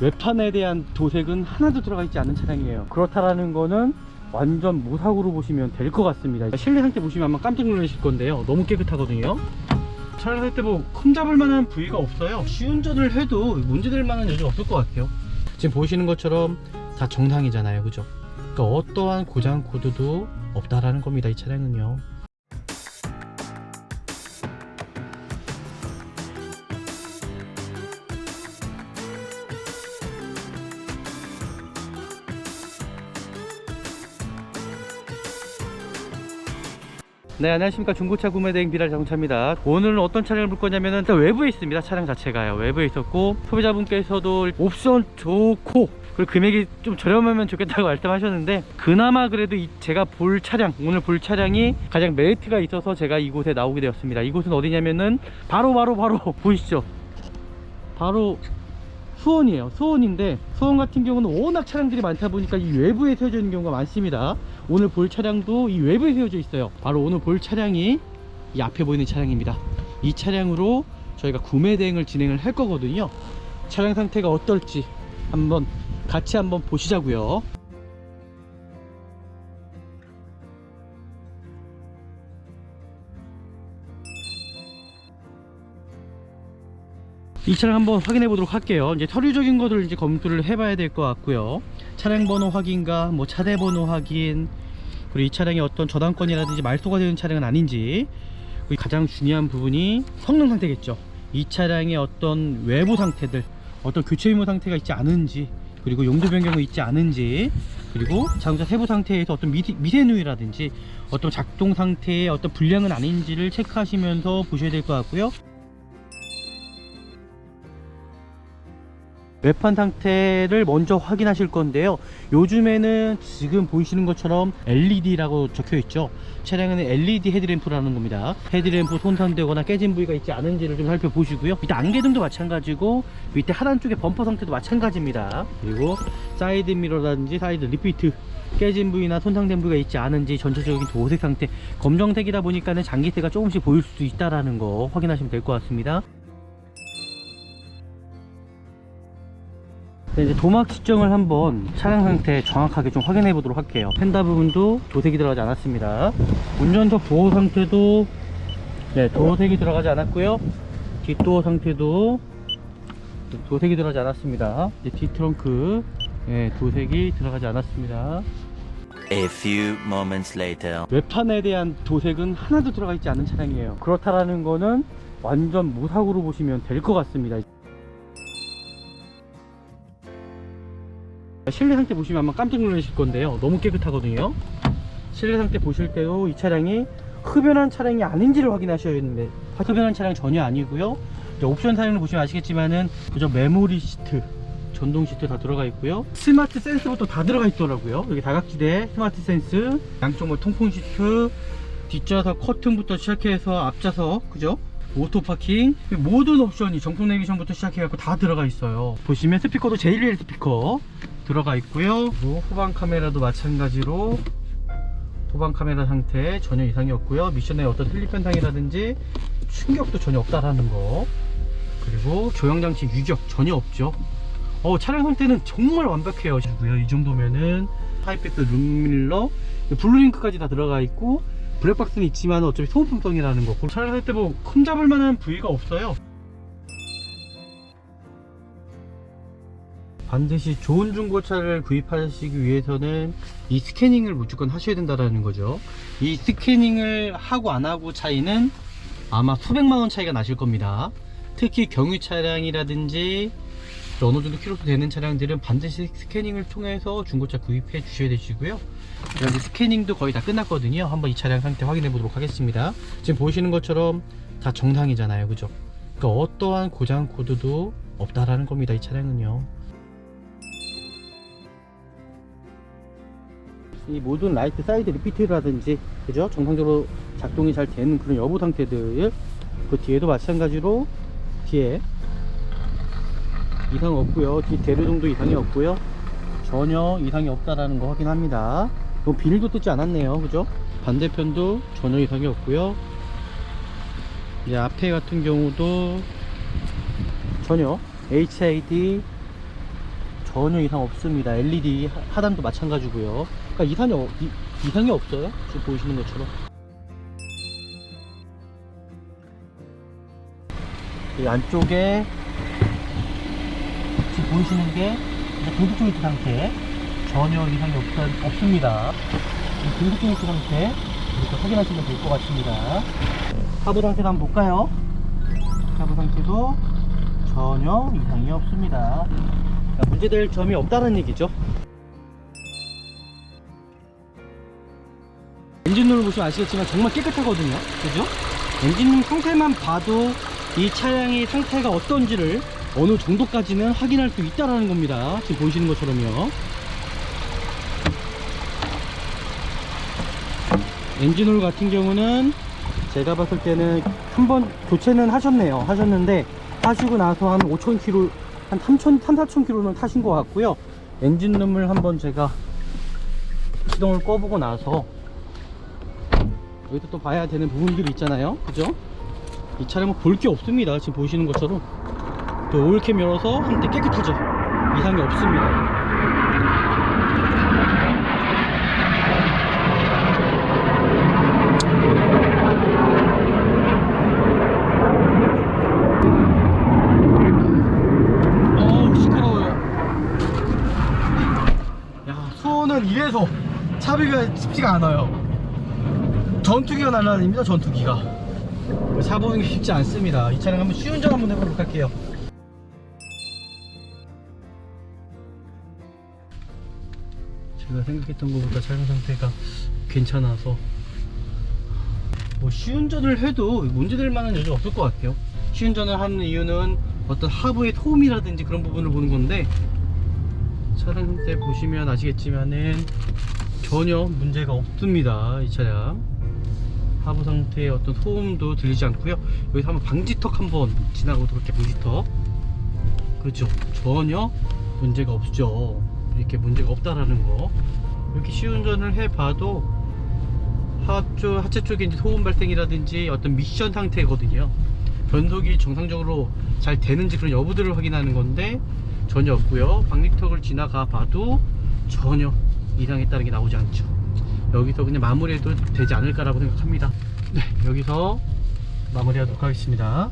외판에 대한 도색은 하나도 들어가 있지 않은 차량이에요. 그렇다라는 거는 완전 무사고로 보시면 될 것 같습니다. 실내 상태 보시면 아마 깜짝 놀라실 건데요, 너무 깨끗하거든요. 차량 상태 뭐 흠잡을 만한 부위가 없어요. 시운전을 해도 문제될 만한 여지가 없을 것 같아요. 지금 보시는 것처럼 다 정상이잖아요, 그죠? 그러니까 어떠한 고장 코드도 없다라는 겁니다, 이 차량은요. 네, 안녕하십니까. 중고차 구매대행 비랄 자동차입니다. 오늘은 어떤 차량을 볼 거냐면은 일단 외부에 있습니다. 차량 자체가요, 외부에 있었고, 소비자분께서도 옵션 좋고 그리고 금액이 좀 저렴하면 좋겠다고 말씀하셨는데, 그나마 그래도 제가 볼 차량, 오늘 볼 차량이 가장 메리트가 있어서 제가 이곳에 나오게 되었습니다. 이곳은 어디냐면은 바로 보이시죠? 바로 수원이에요. 수원인데, 수원 같은 경우는 워낙 차량들이 많다 보니까 이 외부에 세워져 있는 경우가 많습니다. 오늘 볼 차량도 이 외부에 세워져 있어요. 바로 오늘 볼 차량이 이 앞에 보이는 차량입니다. 이 차량으로 저희가 구매 대행을 진행을 할 거거든요. 차량 상태가 어떨지 같이 한번 보시자고요. 이 차량 한번 확인해 보도록 할게요. 이제 서류적인 것들 이제 검토를 해봐야 될 것 같고요. 차량 번호 확인과 뭐 차대 번호 확인, 그리고 이 차량이 어떤 저당권이라든지 말소가 되는 차량은 아닌지, 그리고 가장 중요한 부분이 성능 상태겠죠. 이 차량의 어떤 외부 상태들, 어떤 교체 의무 상태가 있지 않은지, 그리고 용도 변경이 있지 않은지, 그리고 자동차 세부 상태에서 어떤 미세누이라든지 어떤 작동 상태의 어떤 불량은 아닌지를 체크하시면서 보셔야 될 것 같고요. 외판 상태를 먼저 확인하실 건데요, 요즘에는 지금 보이시는 것처럼 LED라고 적혀 있죠. 차량에는 LED 헤드램프라는 겁니다. 헤드램프 손상되거나 깨진 부위가 있지 않은지를 좀 살펴보시고요. 밑에 안개등도 마찬가지고, 밑에 하단 쪽에 범퍼 상태도 마찬가지입니다. 그리고 사이드 미러라든지 사이드 리피트 깨진 부위나 손상된 부위가 있지 않은지, 전체적인 도색 상태, 검정색이다 보니까는 장기세가 조금씩 보일 수도 있다라는 거 확인하시면 될 것 같습니다. 이제 도막 시점을 한번 차량 상태 정확하게 좀 확인해 보도록 할게요. 펜다 부분도 도색이 들어가지 않았습니다. 운전석 도어 상태도 도색이 들어가지 않았고요. 뒷도어 상태도 도색이 들어가지 않았습니다. 뒷트렁크 도색이 들어가지 않았습니다. A few moments later. 외판에 대한 도색은 하나도 들어가 있지 않은 차량이에요. 그렇다라는 거는 완전 무사고로 보시면 될 것 같습니다. 실내 상태 보시면 아마 깜짝 놀라실 건데요, 너무 깨끗하거든요. 실내 상태 보실 때도 이 차량이 흡연한 차량이 아닌지를 확인하셔야 했는데, 흡연한 차량 전혀 아니고요. 이제 옵션 사양을 보시면 아시겠지만은 그저 메모리 시트, 전동 시트 다 들어가 있고요. 스마트 센스부터 다 들어가 있더라고요. 여기 다각지대 스마트 센스, 양쪽 뭐 통풍 시트, 뒷좌석 커튼부터 시작해서 앞좌석, 그죠? 오토 파킹, 모든 옵션이 정품 내비션부터 시작해갖고 다 들어가 있어요. 보시면 스피커도 JBL 스피커 들어가 있고요. 그리고 후방 카메라도 마찬가지로 후방 카메라 상태 전혀 이상이 없고요. 미션에 어떤 슬립 현상이라든지 충격도 전혀 없다라는 거, 그리고 조형장치 유격 전혀 없죠. 차량 상태는 정말 완벽해요. 이 정도면은 하이패스 룸밀러, 블루링크까지 다 들어가 있고, 블랙박스는 있지만 어차피 소모품성이라는 거, 차량 상태 뭐 흠잡을 만한 부위가 없어요. 반드시 좋은 중고차를 구입하시기 위해서는 이 스캐닝을 무조건 하셔야 된다는 거죠. 이 스캐닝을 하고 안 하고 차이는 아마 수백만원 차이가 나실 겁니다. 특히 경유 차량이라든지 어느 정도 키로수 되는 차량들은 반드시 스캐닝을 통해서 중고차 구입해 주셔야 되시고요. 이제 스캐닝도 거의 다 끝났거든요. 한번 이 차량 상태 확인해 보도록 하겠습니다. 지금 보시는 것처럼 다 정상이잖아요, 그죠? 그러니까 어떠한 고장 코드도 없다라는 겁니다, 이 차량은요. 이 모든 라이트 사이드 리피트라든지, 그죠? 정상적으로 작동이 잘 되는 그런 여부 상태들, 그 뒤에도 마찬가지로 뒤에 이상 없고요. 뒤 대류등도 이상이 없고요. 전혀 이상이 없다라는 거 확인합니다. 비닐도 뜯지 않았네요, 그죠? 반대편도 전혀 이상이 없고요. 이제 앞에 같은 경우도 전혀 HID 전혀 이상 없습니다. LED 하단도 마찬가지고요. 그러니까 이상이 없어요. 지금 보이시는 것처럼. 이 안쪽에 지금 보이시는 게 공기 조이트 상태, 전혀 이상이 없습니다. 이 공기 조이트 상태 이렇게 확인하시면 될 것 같습니다. 하부 상태도 한번 볼까요? 하부 상태도 전혀 이상이 없습니다. 그러니까 문제될 점이 없다는 얘기죠. 엔진룸을 보시면 아시겠지만 정말 깨끗하거든요. 그죠? 엔진룸 상태만 봐도 이 차량의 상태가 어떤지를 어느 정도까지는 확인할 수 있다는 겁니다. 지금 보이시는 것처럼요. 엔진오일 같은 경우는 제가 봤을 때는 한번 교체는 하셨는데 하시고 나서 한 5,000km, 한 3,4,000km는 타신 것 같고요. 엔진룸을 한번 제가 시동을 꺼보고 나서 여기서 또 봐야 되는 부분들이 있잖아요. 그죠? 이 차량은 볼 게 없습니다. 지금 보시는 것처럼 또 오일캠 열어서 한때 깨끗하죠. 이상이 없습니다. 수호는 이래서 차비가 쉽지가 않아요. 전투기가 날라다닙니다. 전투기가 잡아보는 게 쉽지 않습니다. 이 차량 한번 시운전 한번 해보도록 할게요. 제가 생각했던 것보다 차량 상태가 괜찮아서 뭐 시운전을 해도 문제될 만한 여지 없을 것 같아요. 시운전을 하는 이유는 어떤 하부의 소음이라든지 그런 부분을 보는 건데, 차량 상태 보시면 아시겠지만은 전혀 문제가 없습니다. 이 차량 하부 상태의 어떤 소음도 들리지 않고요. 여기서 한번 방지턱 한번 지나가도록 할게요. 방지턱. 그렇죠. 전혀 문제가 없죠. 이렇게 문제가 없다라는 거. 이렇게 시운전을 해봐도 하체 쪽에 이제 소음 발생이라든지 어떤 미션 상태거든요. 변속이 정상적으로 잘 되는지 그런 여부들을 확인하는 건데 전혀 없고요. 방지턱을 지나가 봐도 전혀 이상했다는 게 나오지 않죠. 여기서 그냥 마무리해도 되지 않을까라고 생각합니다. 네, 여기서 마무리하도록 하겠습니다.